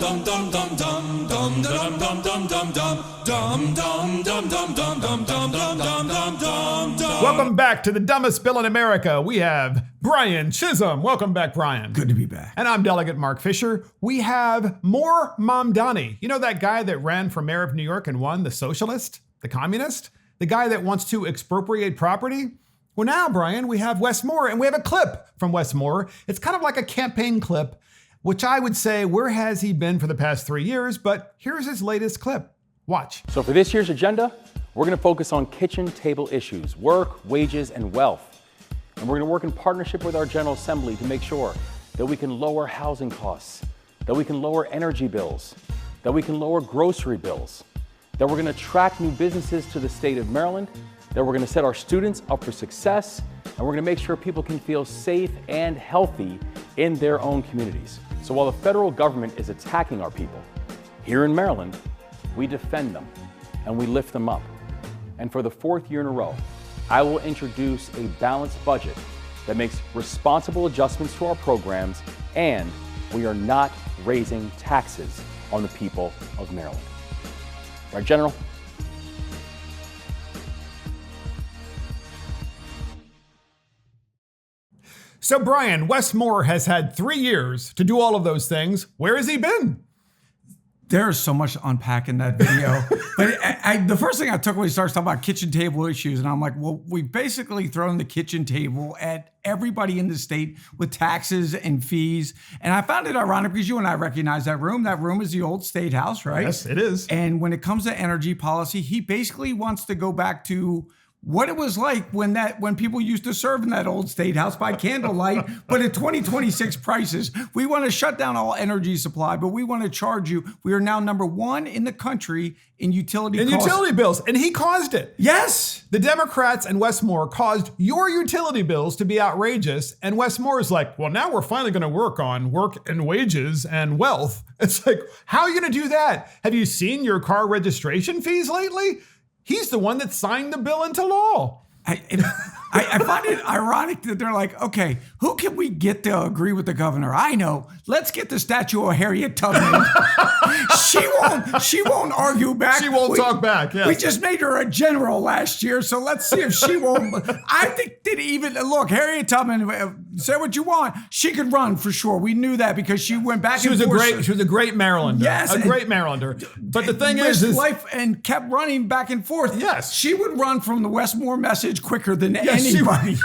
Welcome back to the dumbest bill in America. We have Brian Chisholm. Welcome back, Brian. Good to be back. And I'm Delegate Mark Fisher. We have more Mamdani. You know that guy that ran for mayor of New York and won, the socialist, the communist, the guy that wants to expropriate property? Well, now, Brian, we have Wes Moore, and we have a clip from Wes Moore. It's kind of like a campaign clip, which I would say, where has he been for the past 3 years? But here's his latest clip. Watch. So for this year's agenda, we're going to focus on kitchen table issues, work, wages, and wealth. And we're going to work in partnership with our General Assembly to make sure that we can lower housing costs, that we can lower energy bills, that we can lower grocery bills, that we're going to attract new businesses to the state of Maryland, that we're going to set our students up for success, and we're going to make sure people can feel safe and healthy in their own communities. So while the federal government is attacking our people, here in Maryland, we defend them and we lift them up. And for the fourth year in a row, I will introduce a balanced budget that makes responsible adjustments to our programs, and we are not raising taxes on the people of Maryland. Right, General? So, Brian, Wes Moore has had 3 years to do all of those things. Where has he been? There's so much to unpack in that video. But the first thing I took when he starts talking about kitchen table issues, and I'm like, well, we've basically thrown the kitchen table at everybody in the state with taxes and fees. And I found it ironic because you and I recognize that room. That room is the old State House, right? Yes, it is. And when it comes to energy policy, he basically wants to go back to what it was like when people used to serve in that old State House by candlelight, but at 2026 prices. We want to shut down all energy supply, but we want to charge you. We are now number one in the country in utility bills, and he caused it. Yes. The Democrats and Wes Moore caused your utility bills to be outrageous, and Wes Moore is like, well, now we're finally going to work on work and wages and wealth. It's like, how are you going to do that? Have you seen your car registration fees lately? He's the one that signed the bill into law. I find it ironic that they're like, okay, who can we get to agree with the governor? I know. Let's get the statue of Harriet Tubman. She won't argue back. She won't talk back. Yes. We just made her a general last year, so let's see if she won't. I think that even look, Harriet Tubman, say what you want. She could run for sure. We knew that because she went back. She was a great Marylander. Yes, a great Marylander. But the thing is life and kept running back and forth. Yes, she would run from the Wes Moore message quicker than anybody.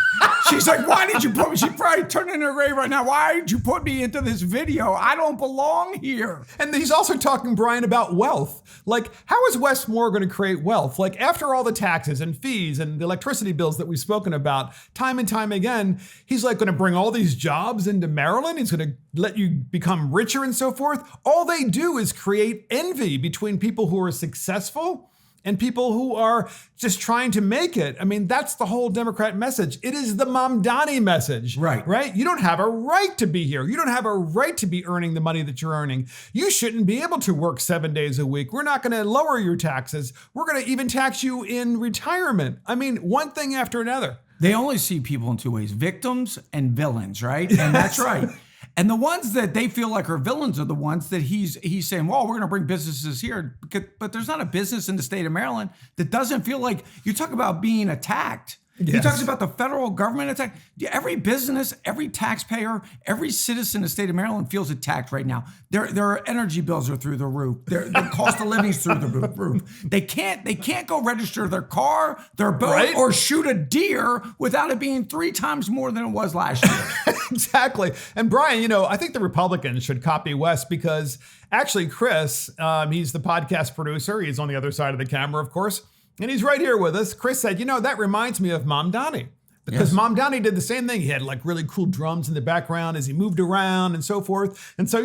She's like, why did you put me? She probably turned in her grave right now. Why did you put me into this video? I don't belong here. And he's also talking, Brian, about wealth. Like, how is Wes Moore going to create wealth? Like, after all the taxes and fees and the electricity bills that we've spoken about time and time again, he's like going to bring all these jobs into Maryland. He's going to let you become richer and so forth. All they do is create envy between people who are successful and people who are just trying to make it. I mean, that's the whole Democrat message. It is the Mamdani message. Right? You don't have a right to be here. You don't have a right to be earning the money that you're earning. You shouldn't be able to work 7 days a week. We're not going to lower your taxes. We're going to even tax you in retirement. I mean, one thing after another. They only see people in two ways, victims and villains, right? And that's right. And the ones that they feel like are villains are the ones that he's saying, well, we're going to bring businesses here. But there's not a business in the state of Maryland that doesn't feel like, you talk about being attacked. Yes. He talks about the federal government attack. Every business, every taxpayer, every citizen in the state of Maryland feels attacked right now. Their energy bills are through the roof. Their cost of living is through the roof. They can't go register their car, their boat, right? Or shoot a deer without it being 3 times more than it was last year. Exactly. And Brian, I think the Republicans should copy Wes because actually Chris, he's the podcast producer. He's on the other side of the camera, of course. And he's right here with us. Chris said, that reminds me of Mamdani. Because yes. Mamdani did the same thing. He had like really cool drums in the background as he moved around and so forth. And so,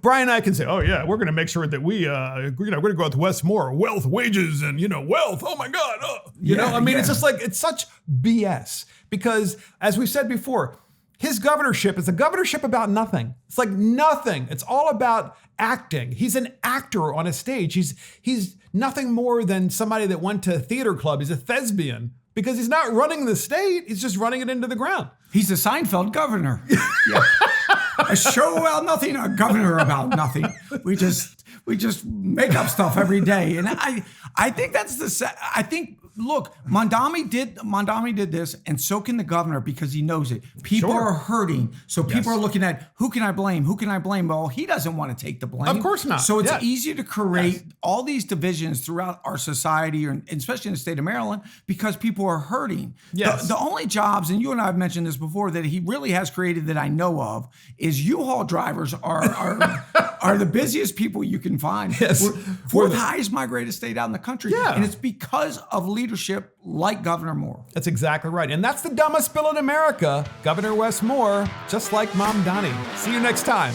Brian and I can say, oh yeah, we're going to make sure that we're going to go with Wes Moore, wealth, wages, and, wealth. Oh my God. It's just like, it's such BS Because as we've said before, his governorship is a governorship about nothing. It's like nothing. It's all about acting. He's an actor on a stage. He's nothing more than somebody that went to a theater club. He's a thespian because he's not running the state. He's just running it into the ground. He's a Seinfeld governor. Yeah. A show about nothing, a governor about nothing. We just make up stuff every day. And I think look, Mamdani did this, and so can the governor, because he knows it. People are hurting. So people are looking at, who can I blame? Who can I blame? Well, he doesn't want to take the blame. Of course not. So it's easy to create all these divisions throughout our society, or especially in the state of Maryland, because people are hurting. Yes. The only jobs, and you and I have mentioned this before, that he really has created that I know of is U-Haul drivers are the busiest people you can find. Yes. Fourth highest migrated state out in the country. Yeah. And it's because of leadership like Governor Moore. That's exactly right. And that's the dumbest bill in America, Governor Wes Moore, just like Mamdani. See you next time.